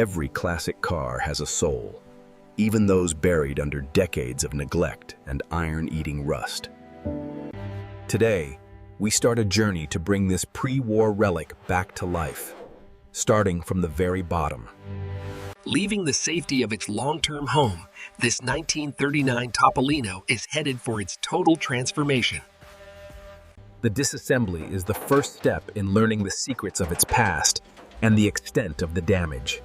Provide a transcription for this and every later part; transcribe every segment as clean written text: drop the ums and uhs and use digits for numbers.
Every classic car has a soul, even those buried under decades of neglect and iron-eating rust. Today, we start a journey to bring this pre-war relic back to life, starting from the very bottom. Leaving the safety of its long-term home, this 1939 Topolino is headed for its total transformation. The disassembly is the first step in learning the secrets of its past and the extent of the damage.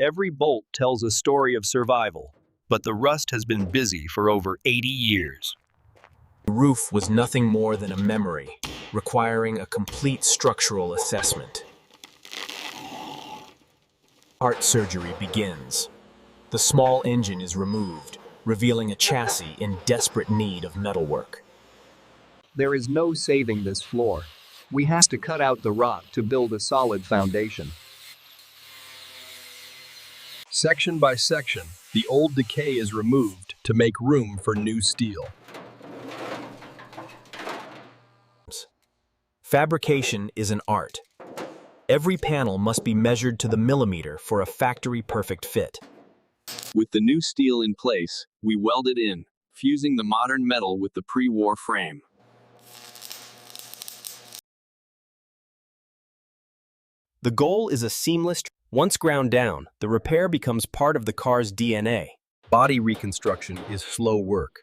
Every bolt tells a story of survival, but the rust has been busy for over 80 years. The roof was nothing more than a memory, requiring a complete structural assessment. Heart surgery begins. The small engine is removed, revealing a chassis in desperate need of metalwork. There is no saving this floor. We have to cut out the rock to build a solid foundation. Section by section, the old decay is removed to make room for new steel. Fabrication is an art. Every panel must be measured to the millimeter for a factory-perfect fit. With the new steel in place, we weld it in, fusing the modern metal with the pre-war frame. The goal is a seamless. Once ground down, the repair becomes part of the car's DNA. Body reconstruction is slow work.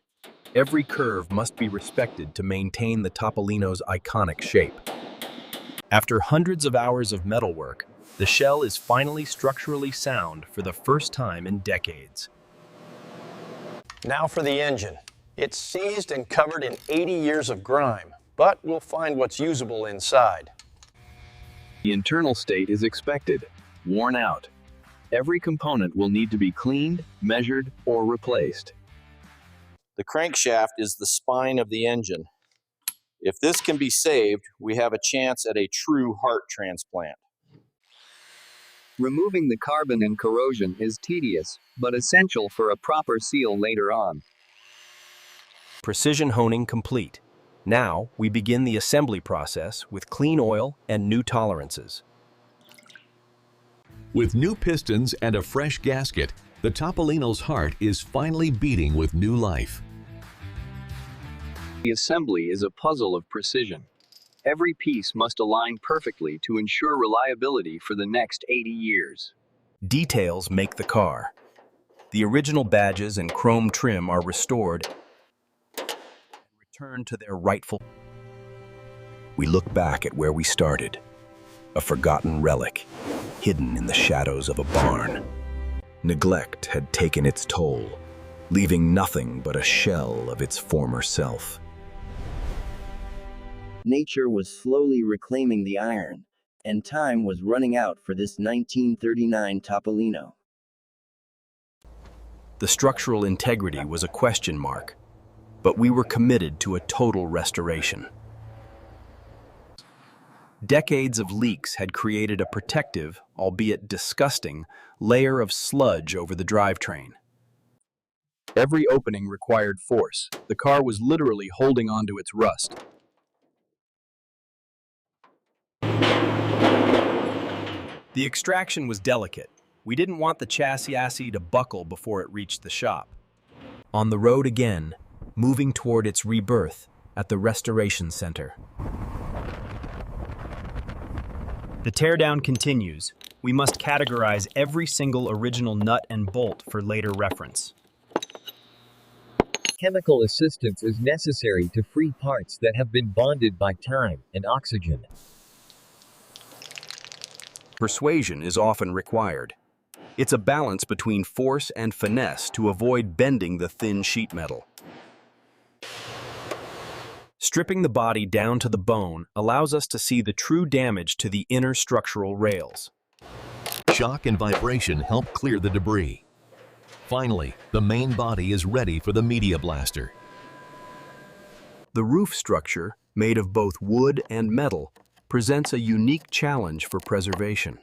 Every curve must be respected to maintain the Topolino's iconic shape. After hundreds of hours of metalwork, the shell is finally structurally sound for the first time in decades. Now for the engine. It's seized and covered in 80 years of grime, but we'll find what's usable inside. The internal state is expected, worn out. Every component will need to be cleaned, measured, or replaced. The crankshaft is the spine of the engine. If this can be saved, we have a chance at a true heart transplant. Removing the carbon and corrosion is tedious, but essential for a proper seal later on. Precision honing complete. Now, we begin the assembly process with clean oil and new tolerances. With new pistons and a fresh gasket, the Topolino's heart is finally beating with new life. The assembly is a puzzle of precision. Every piece must align perfectly to ensure reliability for the next 80 years. Details make the car. The original badges and chrome trim are restored and returned to their rightful. We look back at where we started, a forgotten relic, hidden in the shadows of a barn. Neglect had taken its toll, leaving nothing but a shell of its former self. Nature was slowly reclaiming the iron, and time was running out for this 1939 Topolino. The structural integrity was a question mark, but we were committed to a total restoration. Decades of leaks had created a protective, albeit disgusting, layer of sludge over the drivetrain. Every opening required force. The car was literally holding onto its rust. The extraction was delicate. We didn't want the chassis to buckle before it reached the shop. On the road again, moving toward its rebirth at the Restoration Center. The teardown continues. We must categorize every single original nut and bolt for later reference. Chemical assistance is necessary to free parts that have been bonded by time and oxygen. Persuasion is often required. It's a balance between force and finesse to avoid bending the thin sheet metal. Stripping the body down to the bone allows us to see the true damage to the inner structural rails. Shock and vibration help clear the debris. Finally, the main body is ready for the media blaster. The roof structure, made of both wood and metal, presents a unique challenge for preservation.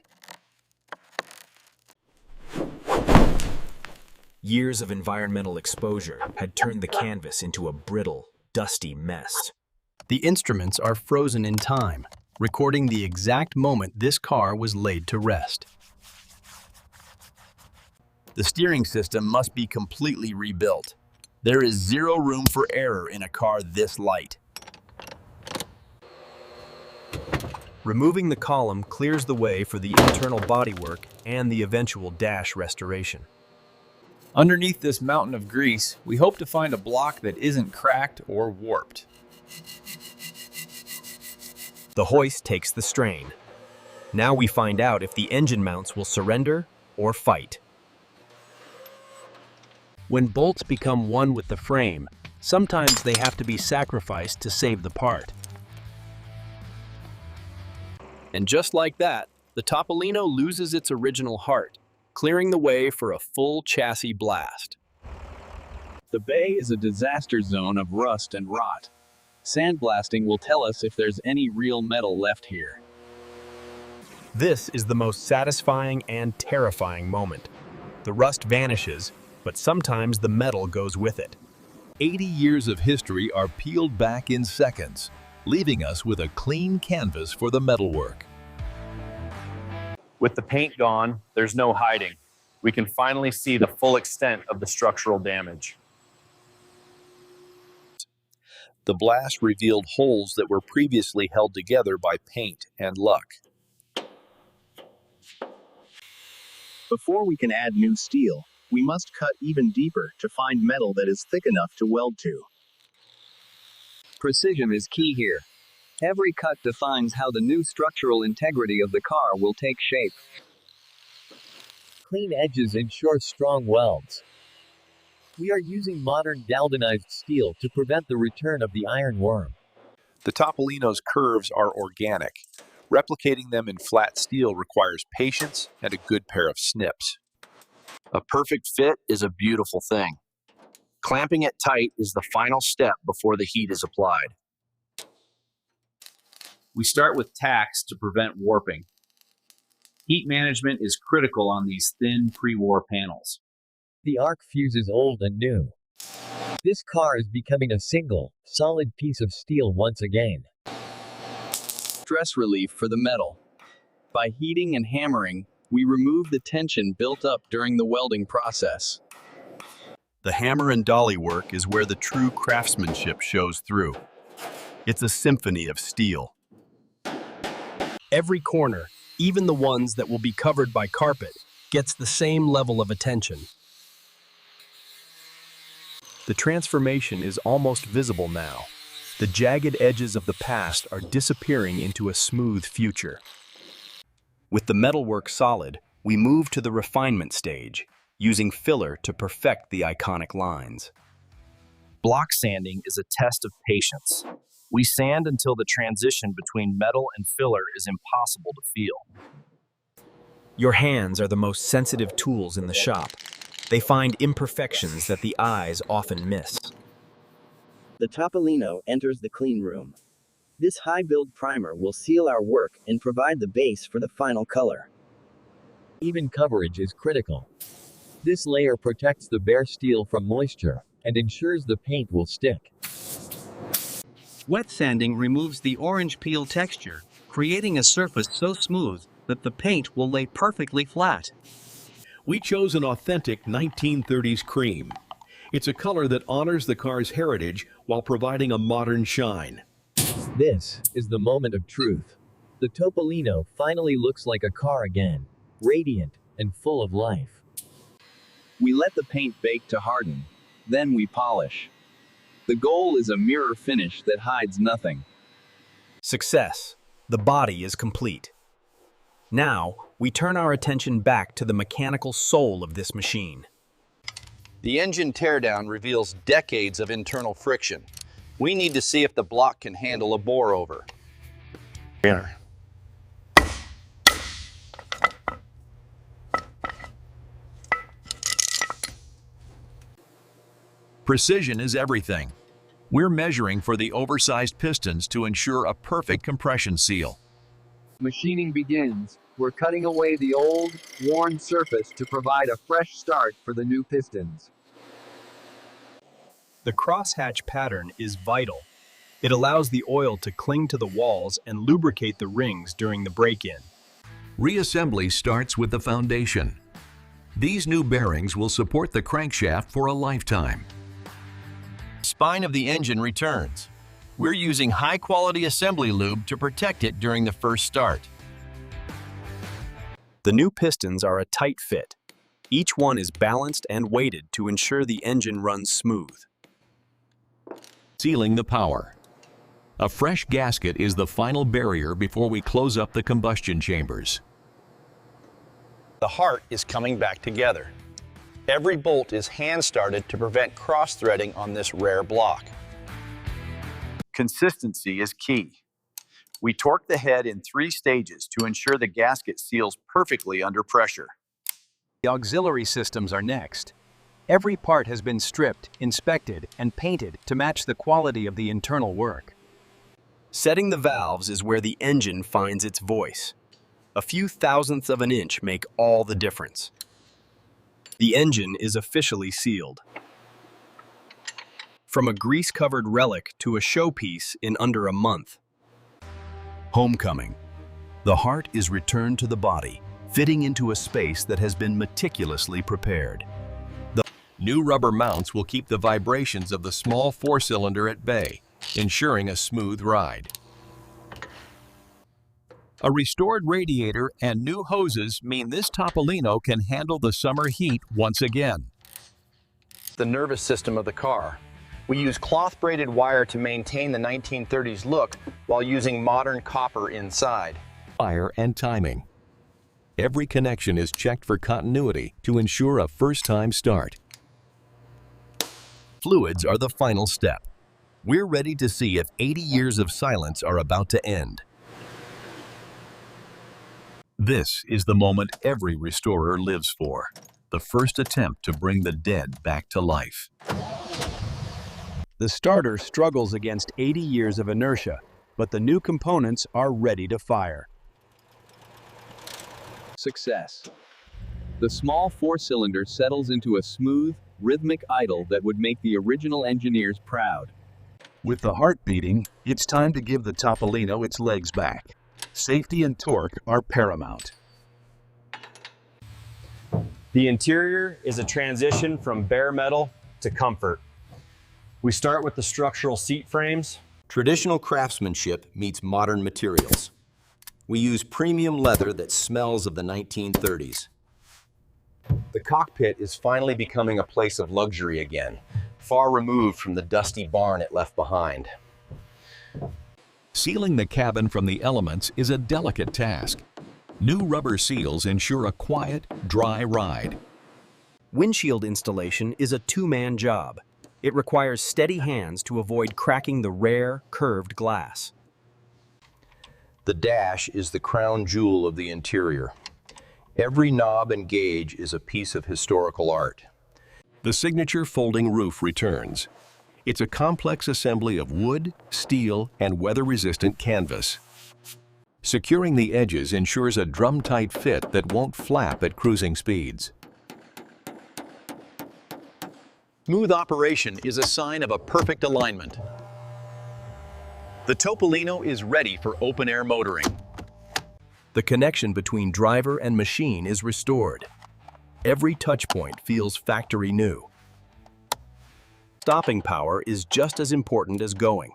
Years of environmental exposure had turned the canvas into a brittle, dusty mess. The instruments are frozen in time, recording the exact moment this car was laid to rest. The steering system must be completely rebuilt. There is zero room for error in a car this light. Removing the column clears the way for the internal bodywork and the eventual dash restoration. Underneath this mountain of grease, we hope to find a block that isn't cracked or warped. The hoist takes the strain. Now we find out if the engine mounts will surrender or fight. When bolts become one with the frame, sometimes they have to be sacrificed to save the part. And just like that, the Topolino loses its original heart, clearing the way for a full chassis blast. The bay is a disaster zone of rust and rot. Sandblasting will tell us if there's any real metal left here. This is the most satisfying and terrifying moment. The rust vanishes, but sometimes the metal goes with it. 80 years of history are peeled back in seconds, leaving us with a clean canvas for the metalwork. With the paint gone, there's no hiding. We can finally see the full extent of the structural damage. The blast revealed holes that were previously held together by paint and luck. Before we can add new steel, we must cut even deeper to find metal that is thick enough to weld to. Precision is key here. Every cut defines how the new structural integrity of the car will take shape. Clean edges ensure strong welds. We are using modern galvanized steel to prevent the return of the iron worm. The Topolino's curves are organic. Replicating them in flat steel requires patience and a good pair of snips. A perfect fit is a beautiful thing. Clamping it tight is the final step before the heat is applied. We start with tacks to prevent warping. Heat management is critical on these thin pre-war panels. The arc fuses old and new. This car is becoming a single, solid piece of steel once again. Stress relief for the metal. By heating and hammering, we remove the tension built up during the welding process. The hammer and dolly work is where the true craftsmanship shows through. It's a symphony of steel. Every corner, even the ones that will be covered by carpet, gets the same level of attention. The transformation is almost visible now. The jagged edges of the past are disappearing into a smooth future. With the metalwork solid, we move to the refinement stage, using filler to perfect the iconic lines. Block sanding is a test of patience. We sand until the transition between metal and filler is impossible to feel. Your hands are the most sensitive tools in the shop. They find imperfections that the eyes often miss. The Topolino enters the clean room. This high-build primer will seal our work and provide the base for the final color. Even coverage is critical. This layer protects the bare steel from moisture and ensures the paint will stick. Wet sanding removes the orange peel texture, creating a surface so smooth that the paint will lay perfectly flat. We chose an authentic 1930s cream. It's a color that honors the car's heritage while providing a modern shine. This is the moment of truth. The Topolino finally looks like a car again, radiant and full of life. We let the paint bake to harden, then we polish. The goal is a mirror finish that hides nothing. Success. The body is complete. Now, we turn our attention back to the mechanical soul of this machine. The engine teardown reveals decades of internal friction. We need to see if the block can handle a bore-over. Precision is everything. We're measuring for the oversized pistons to ensure a perfect compression seal. Machining begins. We're cutting away the old, worn surface to provide a fresh start for the new pistons. The crosshatch pattern is vital. It allows the oil to cling to the walls and lubricate the rings during the break-in. Reassembly starts with the foundation. These new bearings will support the crankshaft for a lifetime. Spine of the engine returns. We're using high-quality assembly lube to protect it during the first start. The new pistons are a tight fit. Each one is balanced and weighted to ensure the engine runs smooth. Sealing the power. A fresh gasket is the final barrier before we close up the combustion chambers. The heart is coming back together. Every bolt is hand-started to prevent cross-threading on this rare block. Consistency is key. We torque the head in 3 stages to ensure the gasket seals perfectly under pressure. The auxiliary systems are next. Every part has been stripped, inspected, and painted to match the quality of the internal work. Setting the valves is where the engine finds its voice. A few thousandths of an inch make all the difference. The engine is officially sealed. From a grease-covered relic to a showpiece in under a month. Homecoming. The heart is returned to the body, fitting into a space that has been meticulously prepared. The new rubber mounts will keep the vibrations of the small 4-cylinder at bay, ensuring a smooth ride. A restored radiator and new hoses mean this Topolino can handle the summer heat once again. The nervous system of the car. We use cloth-braided wire to maintain the 1930s look while using modern copper inside. Fire and timing. Every connection is checked for continuity to ensure a first-time start. Fluids are the final step. We're ready to see if 80 years of silence are about to end. This is the moment every restorer lives for, the first attempt to bring the dead back to life. The starter struggles against 80 years of inertia, but the new components are ready to fire. Success. The small 4-cylinder settles into a smooth, rhythmic idle that would make the original engineers proud. With the heart beating, it's time to give the Topolino its legs back. Safety and torque are paramount. The interior is a transition from bare metal to comfort. We start with the structural seat frames. Traditional craftsmanship meets modern materials. We use premium leather that smells of the 1930s. The cockpit is finally becoming a place of luxury again, far removed from the dusty barn it left behind. Sealing the cabin from the elements is a delicate task. New rubber seals ensure a quiet, dry ride. Windshield installation is a 2-man job. It requires steady hands to avoid cracking the rare, curved glass. The dash is the crown jewel of the interior. Every knob and gauge is a piece of historical art. The signature folding roof returns. It's a complex assembly of wood, steel, and weather-resistant canvas. Securing the edges ensures a drum-tight fit that won't flap at cruising speeds. Smooth operation is a sign of a perfect alignment. The Topolino is ready for open-air motoring. The connection between driver and machine is restored. Every touch point feels factory new. Stopping power is just as important as going.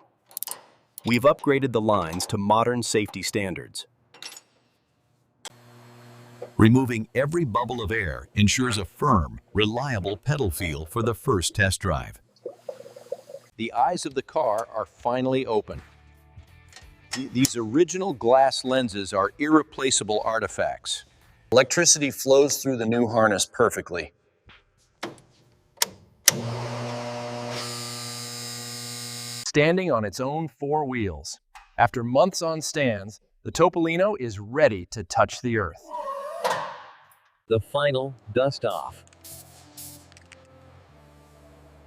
We've upgraded the lines to modern safety standards. Removing every bubble of air ensures a firm, reliable pedal feel for the first test drive. The eyes of the car are finally open. These original glass lenses are irreplaceable artifacts. Electricity flows through the new harness perfectly. Standing on its own 4 wheels. After months on stands, the Topolino is ready to touch the earth. The final dust-off.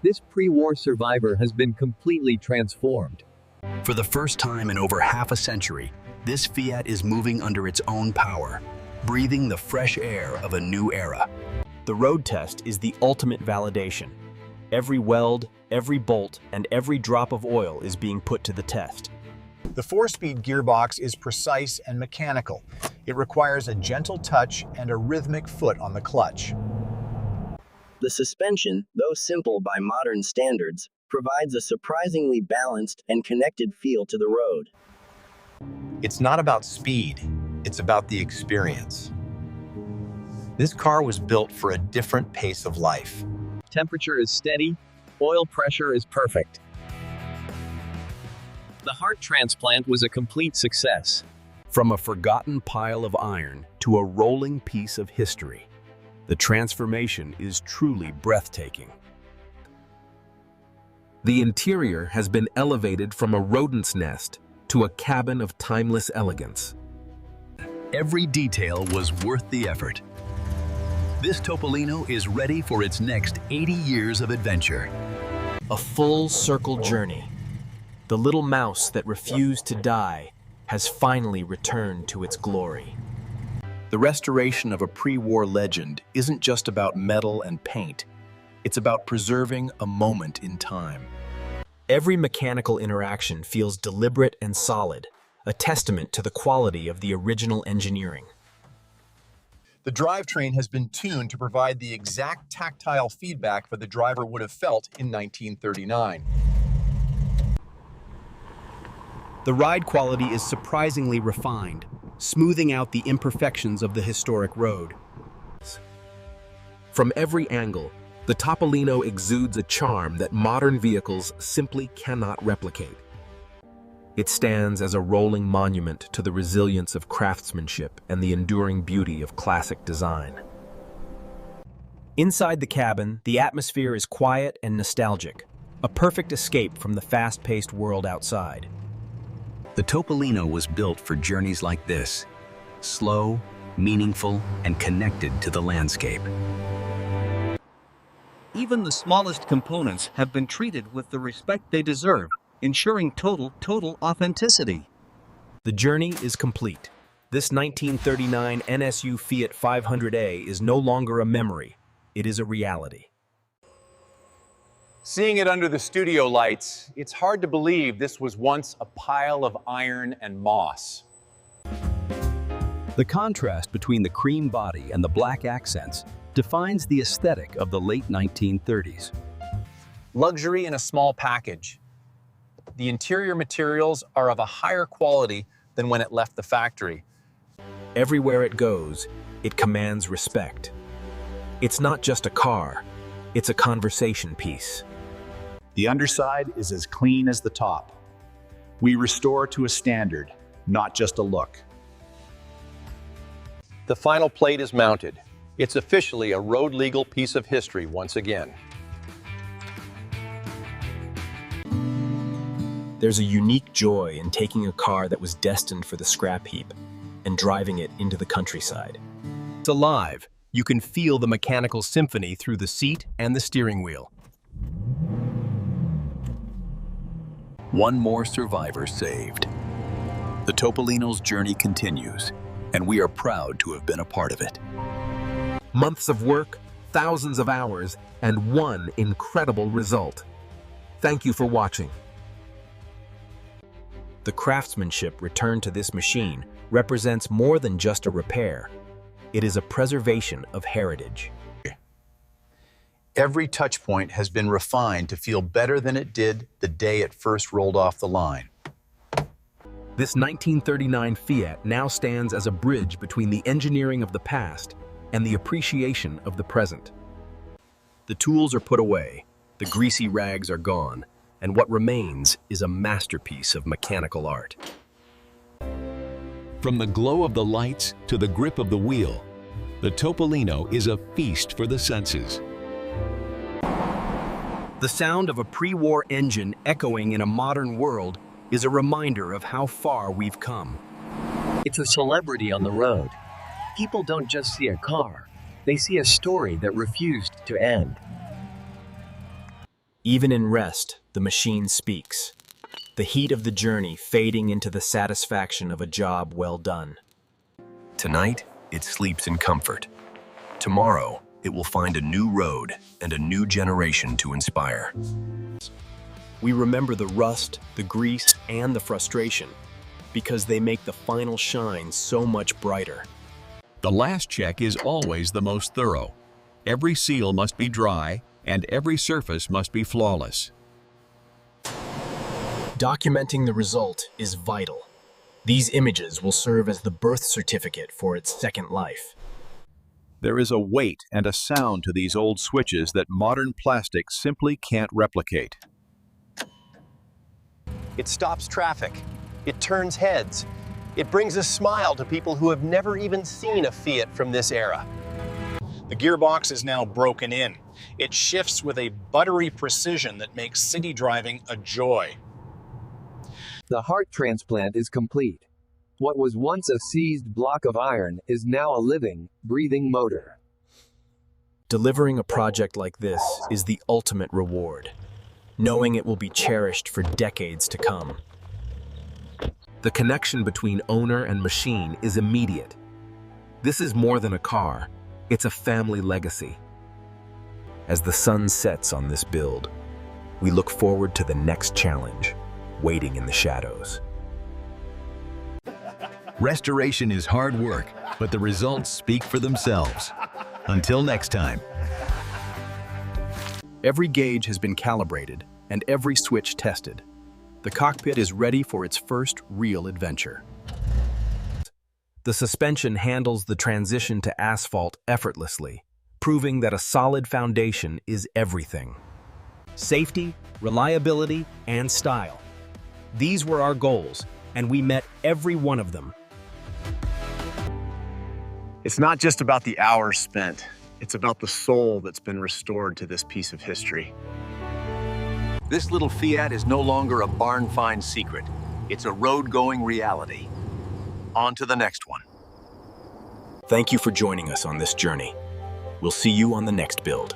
This pre-war survivor has been completely transformed. For the first time in over half a century, this Fiat is moving under its own power, breathing the fresh air of a new era. The road test is the ultimate validation. Every weld, every bolt, and every drop of oil is being put to the test. The 4-speed gearbox is precise and mechanical. It requires a gentle touch and a rhythmic foot on the clutch. The suspension, though simple by modern standards, provides a surprisingly balanced and connected feel to the road. It's not about speed, it's about the experience. This car was built for a different pace of life. Temperature is steady, oil pressure is perfect. The heart transplant was a complete success. From a forgotten pile of iron to a rolling piece of history, the transformation is truly breathtaking. The interior has been elevated from a rodent's nest to a cabin of timeless elegance. Every detail was worth the effort. This Topolino is ready for its next 80 years of adventure. A full circle journey. The little mouse that refused to die has finally returned to its glory. The restoration of a pre-war legend isn't just about metal and paint. It's about preserving a moment in time. Every mechanical interaction feels deliberate and solid, a testament to the quality of the original engineering. The drivetrain has been tuned to provide the exact tactile feedback that the driver would have felt in 1939. The ride quality is surprisingly refined, smoothing out the imperfections of the historic road. From every angle, the Topolino exudes a charm that modern vehicles simply cannot replicate. It stands as a rolling monument to the resilience of craftsmanship and the enduring beauty of classic design. Inside the cabin, the atmosphere is quiet and nostalgic, a perfect escape from the fast-paced world outside. The Topolino was built for journeys like this, slow, meaningful, and connected to the landscape. Even the smallest components have been treated with the respect they deserve, ensuring total authenticity. The journey is complete. This 1939 NSU Fiat 500A is no longer a memory, it is a reality. Seeing it under the studio lights, it's hard to believe this was once a pile of iron and moss. The contrast between the cream body and the black accents defines the aesthetic of the late 1930s. Luxury in a small package. The interior materials are of a higher quality than when it left the factory. Everywhere it goes, it commands respect. It's not just a car, it's a conversation piece. The underside is as clean as the top. We restore to a standard, not just a look. The final plate is mounted. It's officially a road-legal piece of history once again. There's a unique joy in taking a car that was destined for the scrap heap and driving it into the countryside. It's alive. You can feel the mechanical symphony through the seat and the steering wheel. One more survivor saved. The Topolino's journey continues, and we are proud to have been a part of it. Months of work, thousands of hours, and one incredible result. Thank you for watching. The craftsmanship returned to this machine represents more than just a repair. It is a preservation of heritage. Every touch point has been refined to feel better than it did the day it first rolled off the line. This 1939 Fiat now stands as a bridge between the engineering of the past and the appreciation of the present. The tools are put away, the greasy rags are gone, and what remains is a masterpiece of mechanical art. From the glow of the lights to the grip of the wheel, the Topolino is a feast for the senses. The sound of a pre-war engine echoing in a modern world is a reminder of how far we've come. It's a celebrity on the road. People don't just see a car, they see a story that refused to end. Even in rest, the machine speaks. The heat of the journey fading into the satisfaction of a job well done. Tonight, it sleeps in comfort. Tomorrow, it will find a new road and a new generation to inspire. We remember the rust, the grease, and the frustration because they make the final shine so much brighter. The last check is always the most thorough. Every seal must be dry, and every surface must be flawless. Documenting the result is vital. These images will serve as the birth certificate for its second life. There is a weight and a sound to these old switches that modern plastic simply can't replicate. It stops traffic. It turns heads. It brings a smile to people who have never even seen a Fiat from this era. The gearbox is now broken in. It shifts with a buttery precision that makes city driving a joy. The heart transplant is complete. What was once a seized block of iron is now a living, breathing motor. Delivering a project like this is the ultimate reward, knowing it will be cherished for decades to come. The connection between owner and machine is immediate. This is more than a car, it's a family legacy. As the sun sets on this build, we look forward to the next challenge, waiting in the shadows. Restoration is hard work, but the results speak for themselves. Until next time. Every gauge has been calibrated and every switch tested. The cockpit is ready for its first real adventure. The suspension handles the transition to asphalt effortlessly, proving that a solid foundation is everything. Safety, reliability, and style. These were our goals, and we met every one of them. It's not just about the hours spent. It's about the soul that's been restored to this piece of history. This little Fiat is no longer a barn-find secret. It's a road-going reality. On to the next one. Thank you for joining us on this journey. We'll see you on the next build.